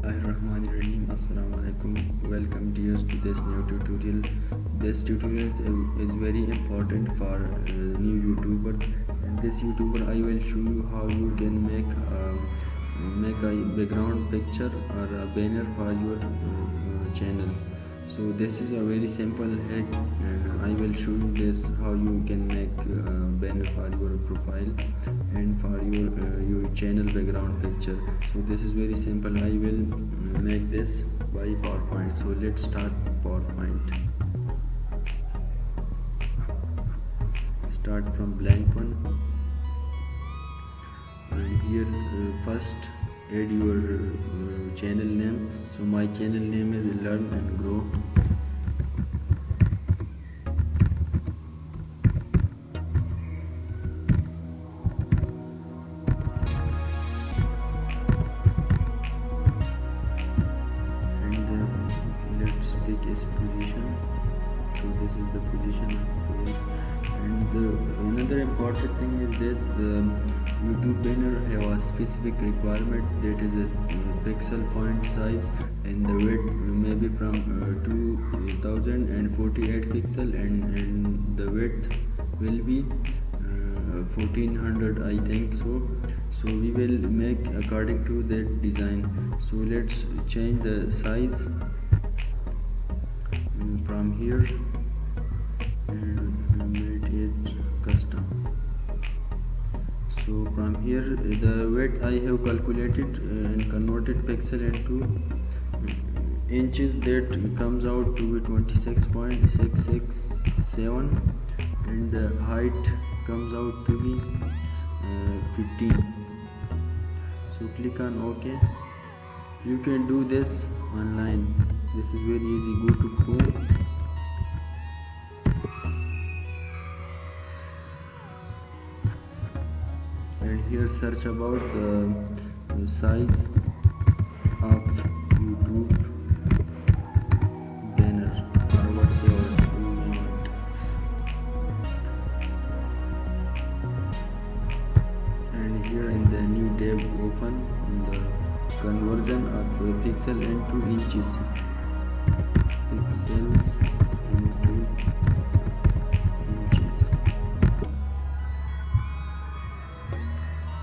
Bismillahirrahmanirrahim. Assalamu alaikum. Welcome dears to this new tutorial. This tutorial is very important for new YouTubers. And this YouTuber I will show you how you can make a background picture or a banner for your channel. So this is a very simple hack. I will show you this how you can make banner for your profile and for your channel background picture. So this is very simple. I will make this by PowerPoint. So let's start PowerPoint. Start from blank one, and here first add your channel name. So my channel name is Learn and Grow. Let's pick its position. So this is the position of this. And another important thing is that the YouTube banner have a specific requirement, that is a pixel point size, and the width may be from 2048 pixel, and the width will be 1400, I think so. So we will make according to that design. So let's change the size from here and make it custom. So from here the width I have calculated and converted pixel into inches, that comes out to be 26.667, and the height comes out to be 15. So click on OK. You can do this online. This is very easy. Go to Chrome and here search about the size of YouTube banner or whatsoever you may want. And here in the new tab open the conversion of pixel into inches. Pixels into inches.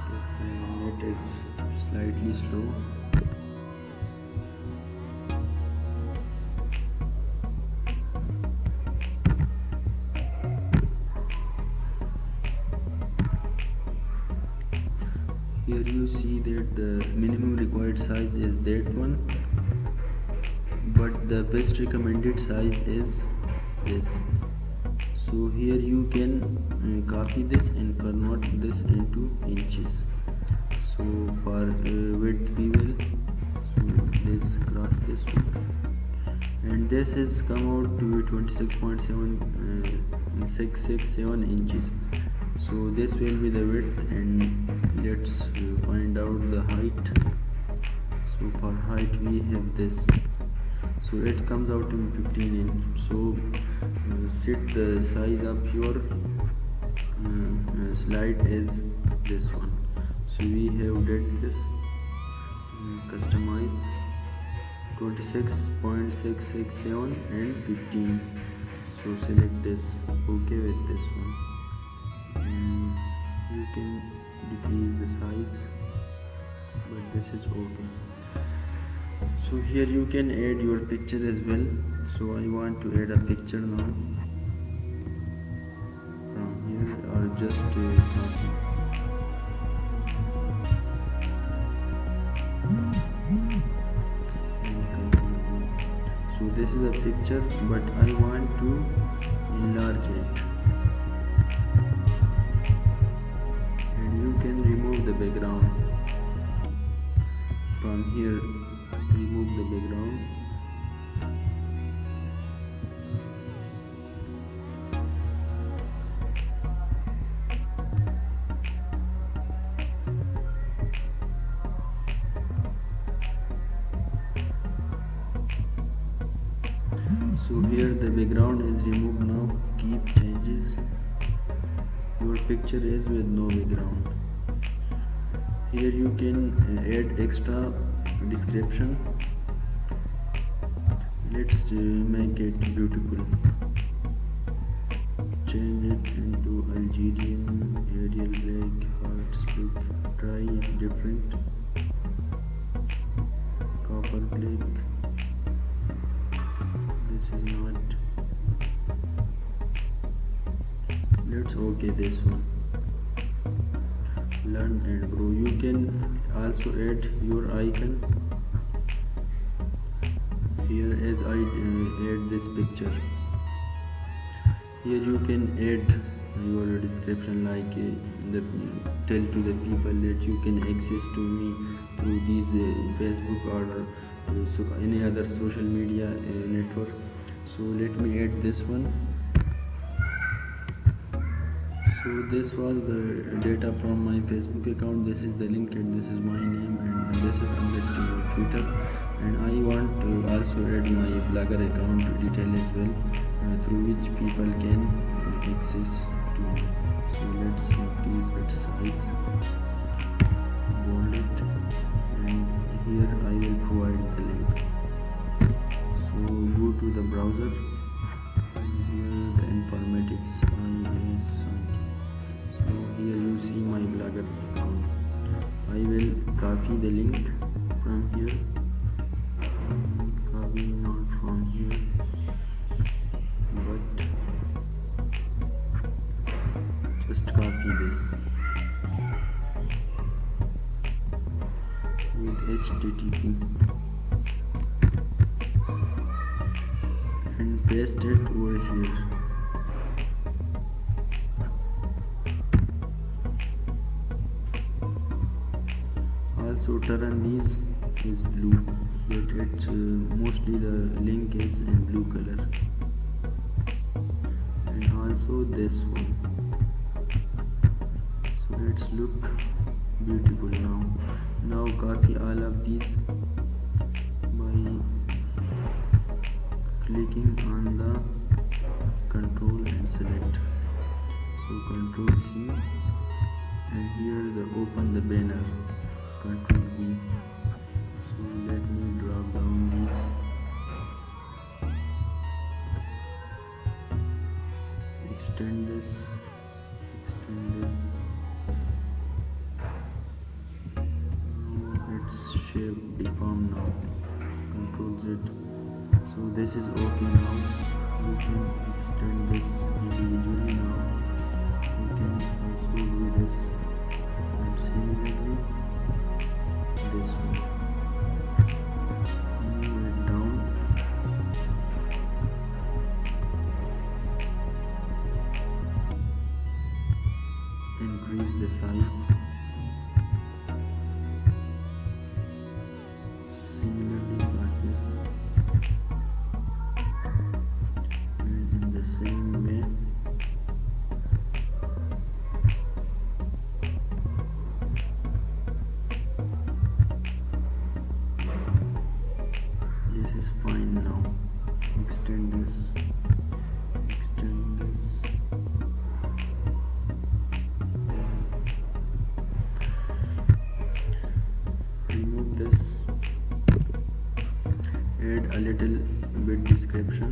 This net is slightly slow. Here you see that the minimum required size is that one, but the best recommended size is this. So here you can copy this and convert this into inches. So for width we will cross this one, and this has come out to 26.667 inches. So this will be the width, and let's find out the height. So for height we have this. So it comes out to 15 inch. So set the size of your slide is this one. So we have did this customize 26.667 and 15. So select this, OK with this one, and you can decrease the size, but this is OK. So here you can add your picture as well. So I want to add a picture now from here, or just copy. So this is a picture, but I want to enlarge it, and you can remove the background from here. Remove the background. So here the background is removed now. Keep changes. Your picture is with no background. Here you can add extra description Let's make it beautiful. Change it into Algerian, Arial black, hearts look, try different, copper black, this is not, let's okay this one. Learn and grow. You can also add your icon here as I add this picture. Here you can add your description like tell to the people that you can access to me through these Facebook or so any other social media network. So let me add this one. So this was the data from my Facebook account. This is the link and this is my name and this is under Twitter, and I want to also add my blogger account detail as well, through which people can access to me. So let's increase its size, bold it, and here I will provide the link. So go to the browser, here the informatics here you see my blogger account. I will copy the link from here, copy not from here, but just copy this with HTTP and paste it over here. Also turn these is blue, but it's mostly the link is in blue color, and also this one. So let's look beautiful now. Now copy all of these by clicking on the control and select. So control C, and here the open the banner. Control V. So let me drop down these. Extend this. Now its shape deform now. Control Z. So this is okay now. You can extend this individually now. You can also do this, and similarly this one. Move it down. Increase the size. Similarly like this. And in the same way is fine now. Extend this. Remove this. Add a little bit description.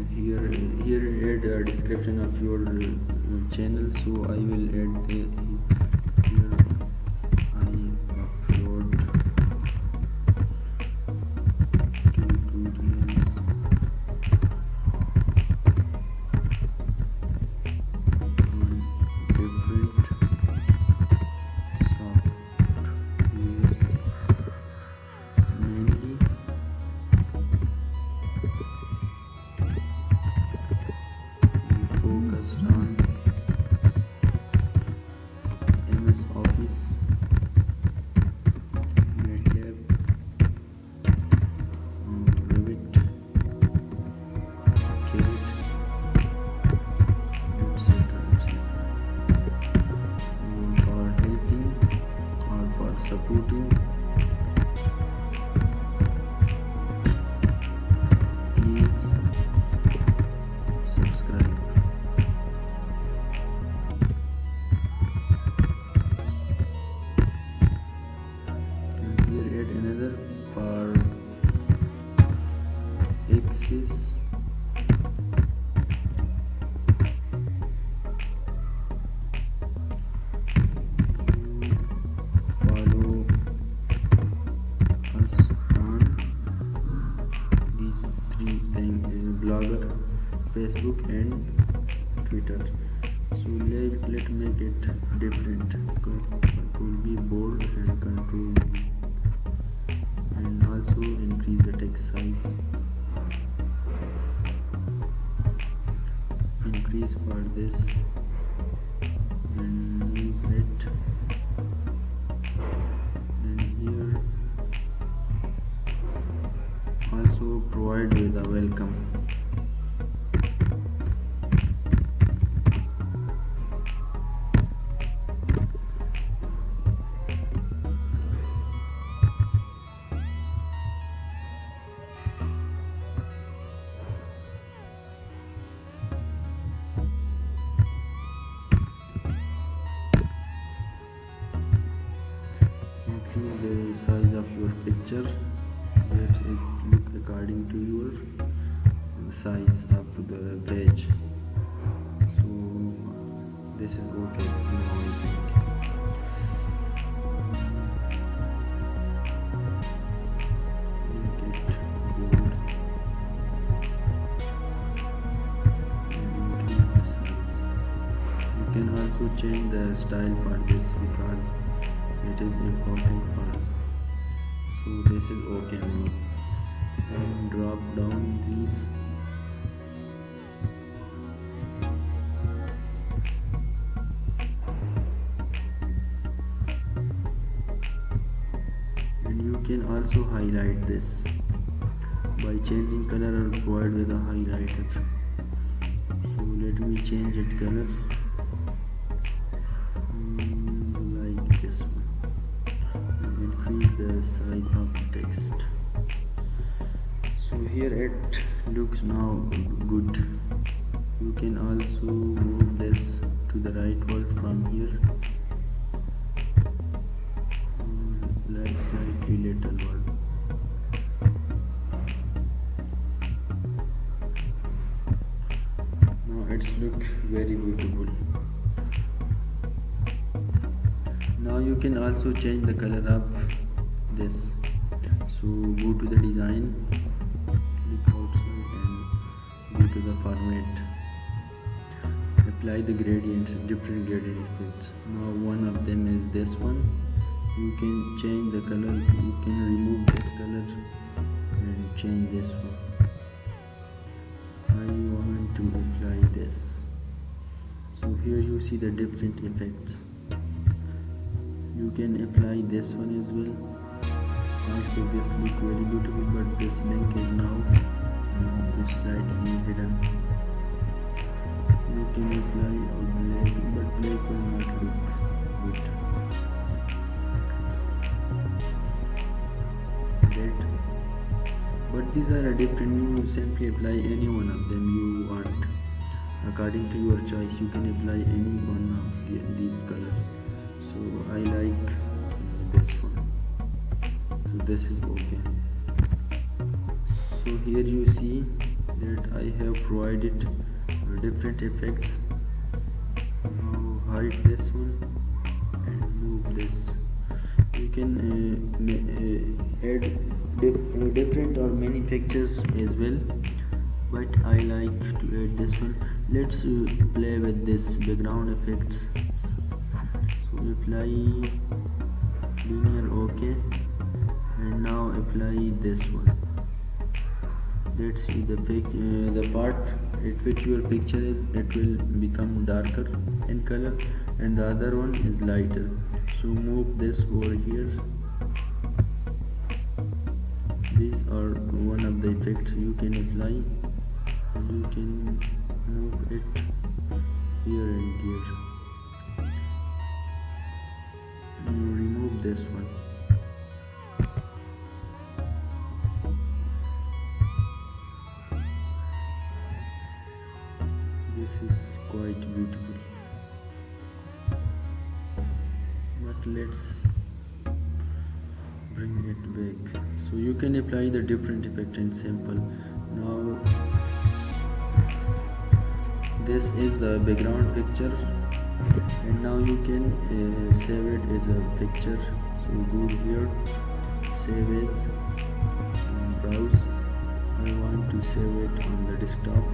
Here add a description of your channel. So I will add the here I upload tutorials on different softwares, mainly focused on faces. Follow us on these three things: blogger, Facebook and Twitter. So let make it different. Control B bold and Control B, and also increase the text size. Increase for this and move it, and here also provide with a welcome. Increase the size of your picture, let it look according to your size of the page. So this is okay now, I think. Make it bold and increase the size. You can also change the style for this because it is important for us. So this is okay now, and drop down these. And you can also highlight this by changing color or provide with a highlighter. So let me change it color. Like this one. Increase the size of the text. So here it looks now good. You can also move this to the right wall from here, like slightly little one. Now it's look very beautiful. Now you can also change the color of this. So go to the design, click outside and go to the format. Apply the gradients, different gradient effects. Now one of them is this one. You can change the color, you can remove this color and change this one. I want to apply this. So here you see the different effects. You can apply this one as well. Also this look very beautiful, but this link is now slightly hidden. You can apply a black, but black will not look good. Red. But these are different. You simply apply any one of them you want. According to your choice, you can apply any one of these colors. So I like this one. So this is okay. So here you see that I have provided different effects. Now hide this one and move this. You can add different or many pictures as well, but I like to add this one. Let's play with this background effects. So apply linear, okay, and now apply this one. Let's see the part at which your picture is, it will become darker in color and the other one is lighter. So move this over here. These are one of the effects you can apply. You can move it here and here. You remove this one. This is quite beautiful, but let's bring it back. So you can apply the different effect in simple. Now this is the background picture, and now you can save it as a picture. So go here, save as, browse. I want to save it on the desktop,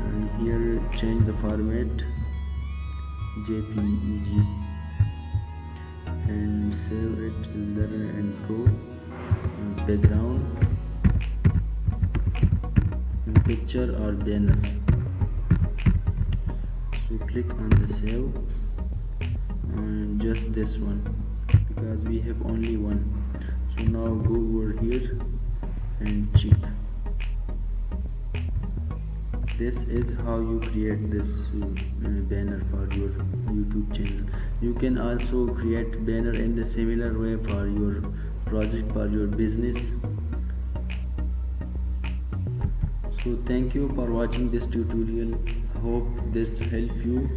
and here change the format JPEG and save it there, and go background and picture or banner. So click on the save, and just this one, because we have only one. So now go over here and check. This is how you create this banner for your YouTube channel. You can also create banner in the similar way for your project, for your business. So thank you for watching this tutorial. Hope this help you.